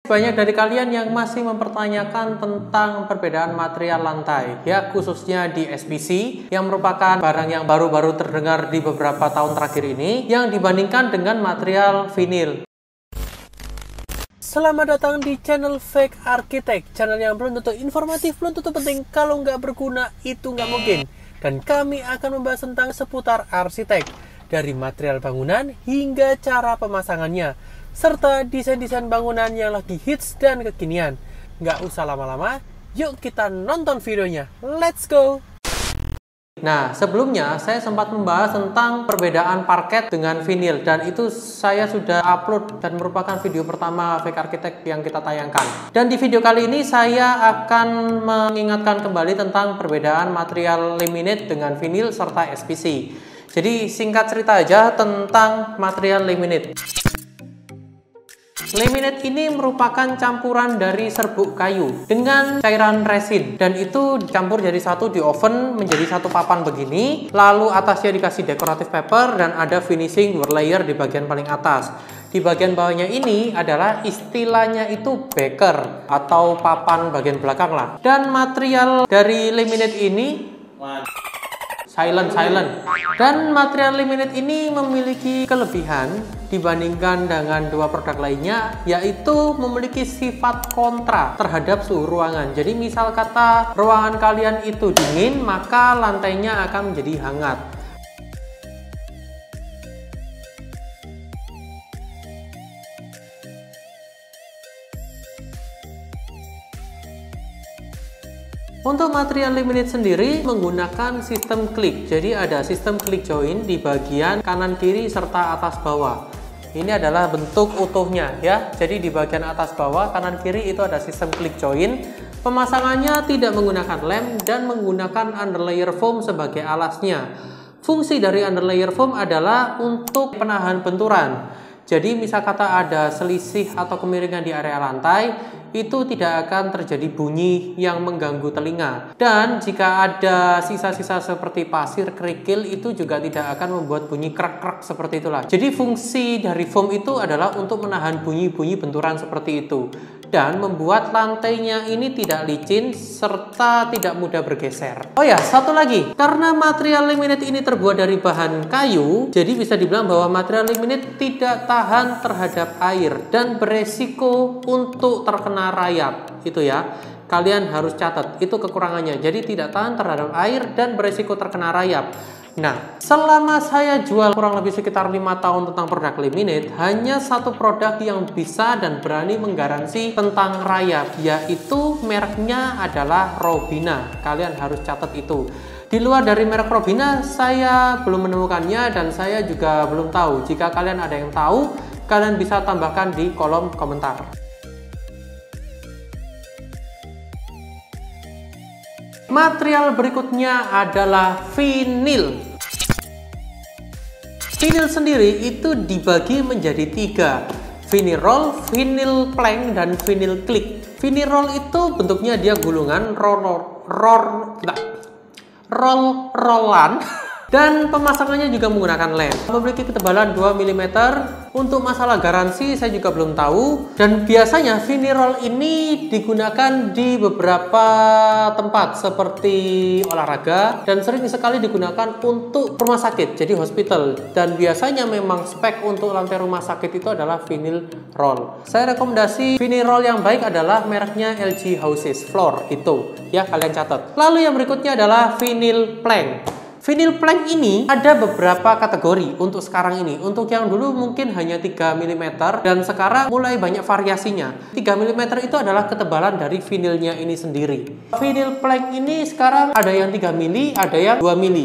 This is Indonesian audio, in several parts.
Banyak dari kalian yang masih mempertanyakan tentang perbedaan material lantai, ya khususnya di SPC yang merupakan barang yang baru-baru terdengar di beberapa tahun terakhir ini yang dibandingkan dengan material vinil. Selamat datang di channel Fake Architect, channel yang belum tentu informatif, belum tentu penting, kalau nggak berguna itu nggak mungkin. Dan kami akan membahas tentang seputar arsitek, dari material bangunan hingga cara pemasangannya, serta desain-desain bangunan yang lagi hits dan kekinian. Nggak usah lama-lama, yuk kita nonton videonya. Let's go! Nah, sebelumnya saya sempat membahas tentang perbedaan parket dengan vinil, dan itu saya sudah upload dan merupakan video pertama Fake Architect yang kita tayangkan. Dan di video kali ini saya akan mengingatkan kembali tentang perbedaan material laminate dengan vinil serta SPC. Jadi singkat cerita aja tentang material laminate. Laminate ini merupakan campuran dari serbuk kayu dengan cairan resin, dan itu dicampur jadi satu di oven menjadi satu papan begini, lalu atasnya dikasih decorative paper dan ada finishing layer di bagian paling atas. Di bagian bawahnya ini adalah istilahnya itu baker atau papan bagian belakang lah. Dan material dari laminate ini silent. Dan material laminate ini memiliki kelebihan dibandingkan dengan dua produk lainnya, yaitu memiliki sifat kontra terhadap suhu ruangan. Jadi misal kata ruangan kalian itu dingin, maka lantainya akan menjadi hangat. Untuk material laminate sendiri menggunakan sistem klik. Jadi ada sistem klik join di bagian kanan kiri serta atas bawah. Ini adalah bentuk utuhnya ya. Jadi di bagian atas bawah kanan kiri itu ada sistem klik join. Pemasangannya tidak menggunakan lem dan menggunakan underlayer foam sebagai alasnya. Fungsi dari underlayer foam adalah untuk penahan benturan. Jadi misal kata ada selisih atau kemiringan di area lantai, itu tidak akan terjadi bunyi yang mengganggu telinga. Dan jika ada sisa-sisa seperti pasir, kerikil, itu juga tidak akan membuat bunyi krek-krek seperti itulah. Jadi fungsi dari foam itu adalah untuk menahan bunyi-bunyi benturan seperti itu, dan membuat lantainya ini tidak licin serta tidak mudah bergeser. Oh ya, satu lagi, karena material laminate ini terbuat dari bahan kayu, jadi bisa dibilang bahwa material laminate tidak tahan terhadap air dan beresiko untuk terkena rayap. Itu ya, kalian harus catat, itu kekurangannya. Jadi tidak tahan terhadap air dan beresiko terkena rayap. Nah, selama saya jual kurang lebih sekitar 5 tahun tentang produk laminate, hanya satu produk yang bisa dan berani menggaransi tentang rayap, yaitu mereknya adalah Robina. Kalian harus catat itu. Di luar dari merek Robina, saya belum menemukannya dan saya juga belum tahu. Jika kalian ada yang tahu, kalian bisa tambahkan di kolom komentar. Material berikutnya adalah vinil. Vinil sendiri itu dibagi menjadi 3, vinyl roll, vinyl plank, dan vinyl click. Vinyl roll itu bentuknya dia gulungan, rollan, dan pemasangannya juga menggunakan lem. Memiliki ketebalan 2 mm. Untuk masalah garansi saya juga belum tahu. Dan biasanya vinyl roll ini digunakan di beberapa tempat seperti olahraga, dan sering sekali digunakan untuk rumah sakit, jadi hospital. Dan biasanya memang spek untuk lantai rumah sakit itu adalah vinyl roll. Saya rekomendasi vinyl roll yang baik adalah mereknya LG Houses Floor itu ya, kalian catat. Lalu yang berikutnya adalah vinyl plank. Vinyl plank ini ada beberapa kategori untuk sekarang ini. Untuk yang dulu mungkin hanya 3 mm dan sekarang mulai banyak variasinya. 3 mm itu adalah ketebalan dari vinilnya ini sendiri. Vinyl plank ini sekarang ada yang 3 mm, ada yang 2 mm.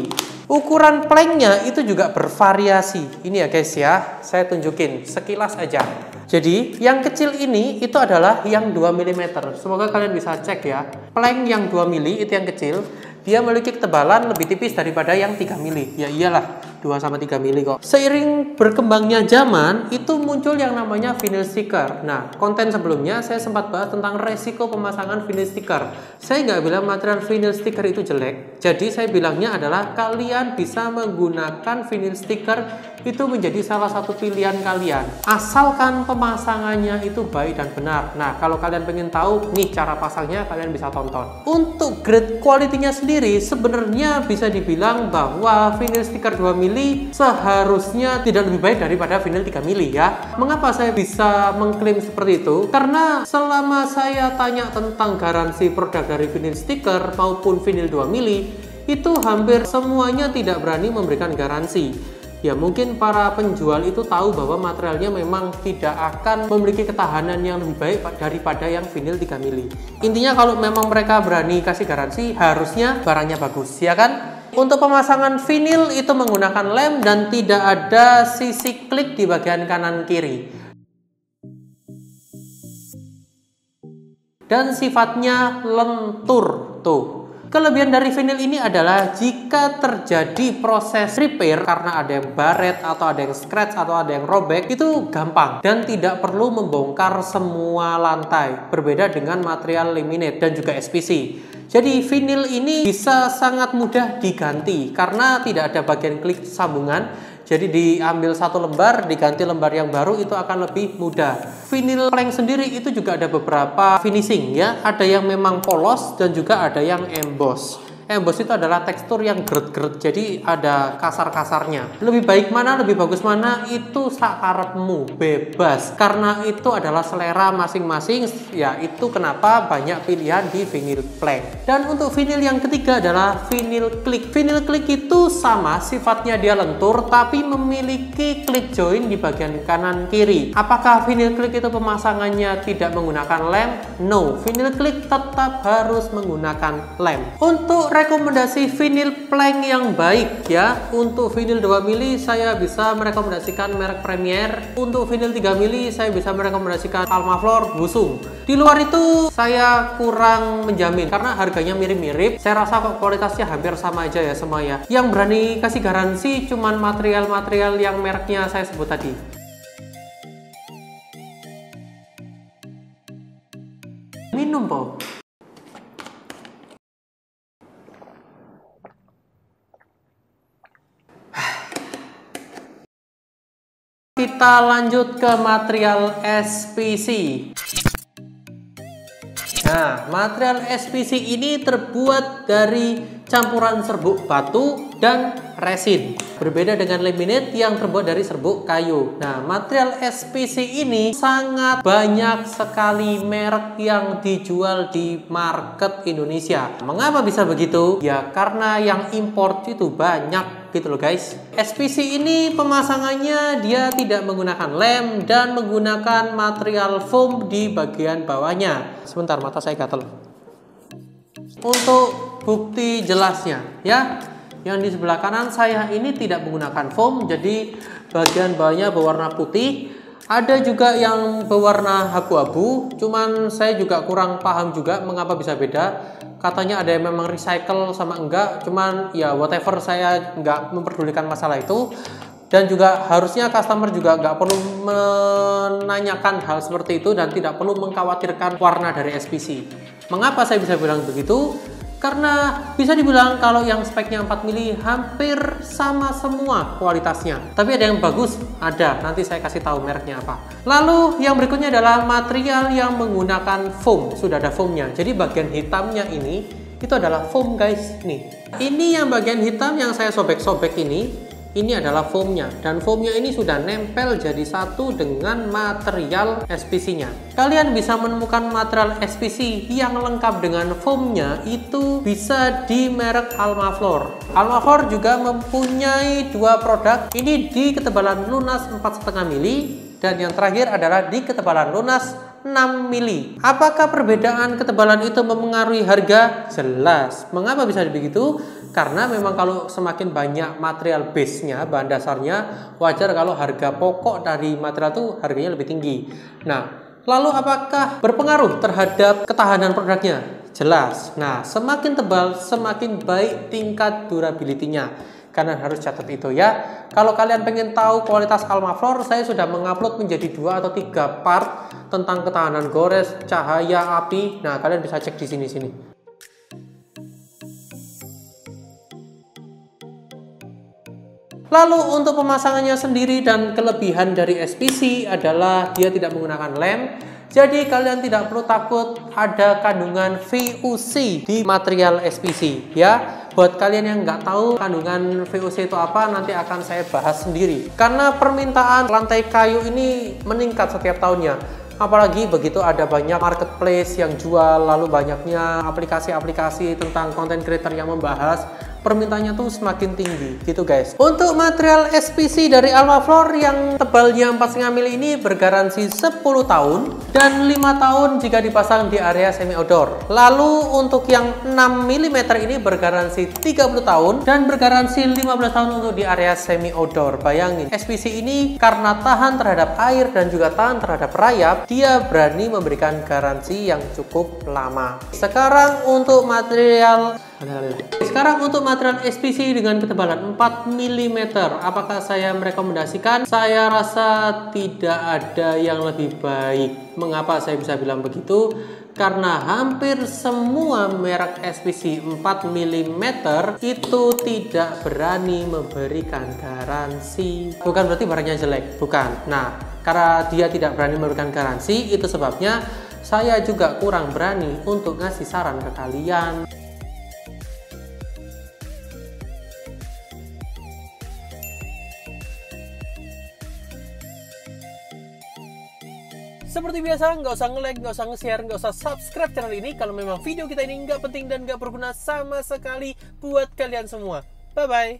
Ukuran planknya itu juga bervariasi. Ini ya guys ya, saya tunjukin sekilas aja. Jadi yang kecil ini itu adalah yang 2 mm. Semoga kalian bisa cek ya. Plank yang 2 mm itu yang kecil, dia memiliki ketebalan lebih tipis daripada yang 3 mm. Ya iyalah, 2-3 mili kok. Seiring berkembangnya zaman, itu muncul yang namanya vinyl sticker. Nah, konten sebelumnya saya sempat bahas tentang resiko pemasangan vinyl sticker. Saya nggak bilang material vinyl sticker itu jelek. Jadi saya bilangnya adalah kalian bisa menggunakan vinyl sticker itu menjadi salah satu pilihan kalian. Asalkan pemasangannya itu baik dan benar. Nah, kalau kalian pengen tahu nih cara pasangnya, kalian bisa tonton. Untuk grade quality-nya sendiri, sebenarnya bisa dibilang bahwa vinyl stiker 2 mili seharusnya tidak lebih baik daripada vinyl 3 mili ya. Mengapa saya bisa mengklaim seperti itu? Karena selama saya tanya tentang garansi produk dari vinyl stiker maupun vinyl 2 mili, itu hampir semuanya tidak berani memberikan garansi. Ya mungkin para penjual itu tahu bahwa materialnya memang tidak akan memiliki ketahanan yang lebih baik daripada yang vinyl 3 mili. Intinya kalau memang mereka berani kasih garansi, harusnya barangnya bagus, ya kan? Untuk pemasangan vinyl itu menggunakan lem dan tidak ada sisi klik di bagian kanan kiri. Dan sifatnya lentur tuh. Kelebihan dari vinyl ini adalah jika terjadi proses repair karena ada yang baret atau ada yang scratch atau ada yang robek, itu gampang dan tidak perlu membongkar semua lantai. Berbeda dengan material laminate dan juga SPC. Jadi vinyl ini bisa sangat mudah diganti karena tidak ada bagian klik sambungan. Jadi diambil satu lembar, diganti lembar yang baru, itu akan lebih mudah. Vinyl plank sendiri itu juga ada beberapa finishing ya. Ada yang memang polos dan juga ada yang emboss. Emboss itu adalah tekstur yang geret-geret, jadi ada kasar-kasarnya. Lebih baik mana, lebih bagus mana, itu sakarepmu, bebas. Karena itu adalah selera masing-masing, ya itu kenapa banyak pilihan di vinyl plank. Dan untuk vinyl yang ketiga adalah vinyl click. Vinyl click itu sama, sifatnya dia lentur, tapi memiliki click joint di bagian kanan kiri. Apakah vinyl click itu pemasangannya tidak menggunakan lem? No, vinyl click tetap harus menggunakan lem. Untuk rekomendasi vinyl plank yang baik ya, untuk vinyl 2 mili saya bisa merekomendasikan merek Premier. Untuk vinyl 3 mili saya bisa merekomendasikan Almaflor, Busung. Di luar itu saya kurang menjamin karena harganya mirip-mirip. Saya rasa kok kualitasnya hampir sama aja ya semua ya. Yang berani kasih garansi cuman material-material yang mereknya saya sebut tadi. Minum po. Kita lanjut ke material SPC. Nah, material SPC ini terbuat dari campuran serbuk batu dan resin. Berbeda dengan laminate yang terbuat dari serbuk kayu. Nah, material SPC ini sangat banyak sekali merek yang dijual di market Indonesia. Mengapa bisa begitu? Ya, karena yang import itu banyak gitu loh guys. SPC ini pemasangannya dia tidak menggunakan lem dan menggunakan material foam di bagian bawahnya. Sebentar, mata saya gatel. Untuk bukti jelasnya ya, yang di sebelah kanan saya ini tidak menggunakan foam, jadi bagian bawahnya berwarna putih. Ada juga yang berwarna abu-abu, cuman saya juga kurang paham juga mengapa bisa beda. Katanya ada yang memang recycle sama enggak, cuman ya whatever, saya nggak memperdulikan masalah itu. Dan juga harusnya customer juga nggak perlu menanyakan hal seperti itu dan tidak perlu mengkhawatirkan warna dari SPC. Mengapa saya bisa bilang begitu? Karena bisa dibilang kalau yang speknya 4 mili hampir sama semua kualitasnya. Tapi ada yang bagus, ada. Nanti saya kasih tahu mereknya apa. Lalu yang berikutnya adalah material yang menggunakan foam. Sudah ada foamnya. Jadi bagian hitamnya ini, itu adalah foam guys. Nih, ini yang bagian hitam yang saya sobek-sobek ini adalah foamnya, dan foamnya ini sudah nempel jadi satu dengan material SPC-nya. Kalian bisa menemukan material SPC yang lengkap dengan foamnya itu bisa di merek Almaflor. Almaflor juga mempunyai dua produk, ini di ketebalan lunas 4,5 mili dan yang terakhir adalah di ketebalan lunas 6 mili. Apakah perbedaan ketebalan itu mempengaruhi harga? Jelas. Mengapa bisa begitu? Karena memang kalau semakin banyak material base-nya, bahan dasarnya, wajar kalau harga pokok dari material itu harganya lebih tinggi. Nah, lalu apakah berpengaruh terhadap ketahanan produknya? Jelas. Nah, semakin tebal, semakin baik tingkat durability-nya. Kalian harus catat itu ya. Kalau kalian pengen tahu kualitas Almaflor, saya sudah mengupload menjadi 2 atau 3 part tentang ketahanan gores, cahaya, api. Nah, kalian bisa cek di sini-sini. Lalu untuk pemasangannya sendiri dan kelebihan dari SPC adalah dia tidak menggunakan lem. Jadi kalian tidak perlu takut ada kandungan VOC di material SPC ya. Buat kalian yang nggak tahu kandungan VOC itu apa, nanti akan saya bahas sendiri. Karena permintaan lantai kayu ini meningkat setiap tahunnya. Apalagi begitu ada banyak marketplace yang jual, lalu banyaknya aplikasi-aplikasi tentang content creator yang membahas, permintaannya tuh semakin tinggi gitu guys. Untuk material SPC dari Almaflor yang tebalnya 4,5 mm ini bergaransi 10 tahun dan 5 tahun jika dipasang di area semi outdoor. Lalu untuk yang 6 mm ini bergaransi 30 tahun dan bergaransi 15 tahun untuk di area semi outdoor. Bayangin, SPC ini karena tahan terhadap air dan juga tahan terhadap rayap, dia berani memberikan garansi yang cukup lama. Sekarang untuk material SPC dengan ketebalan 4 mm, apakah saya merekomendasikan? Saya rasa tidak ada yang lebih baik. Mengapa saya bisa bilang begitu? Karena hampir semua merek SPC 4 mm itu tidak berani memberikan garansi. Bukan berarti barangnya jelek, bukan. Nah, karena dia tidak berani memberikan garansi, itu sebabnya saya juga kurang berani untuk ngasih saran ke kalian. Seperti biasa, nggak usah nge-like, nggak usah nge-share, nggak usah subscribe channel ini kalau memang video kita ini nggak penting dan nggak berguna sama sekali buat kalian semua. Bye-bye!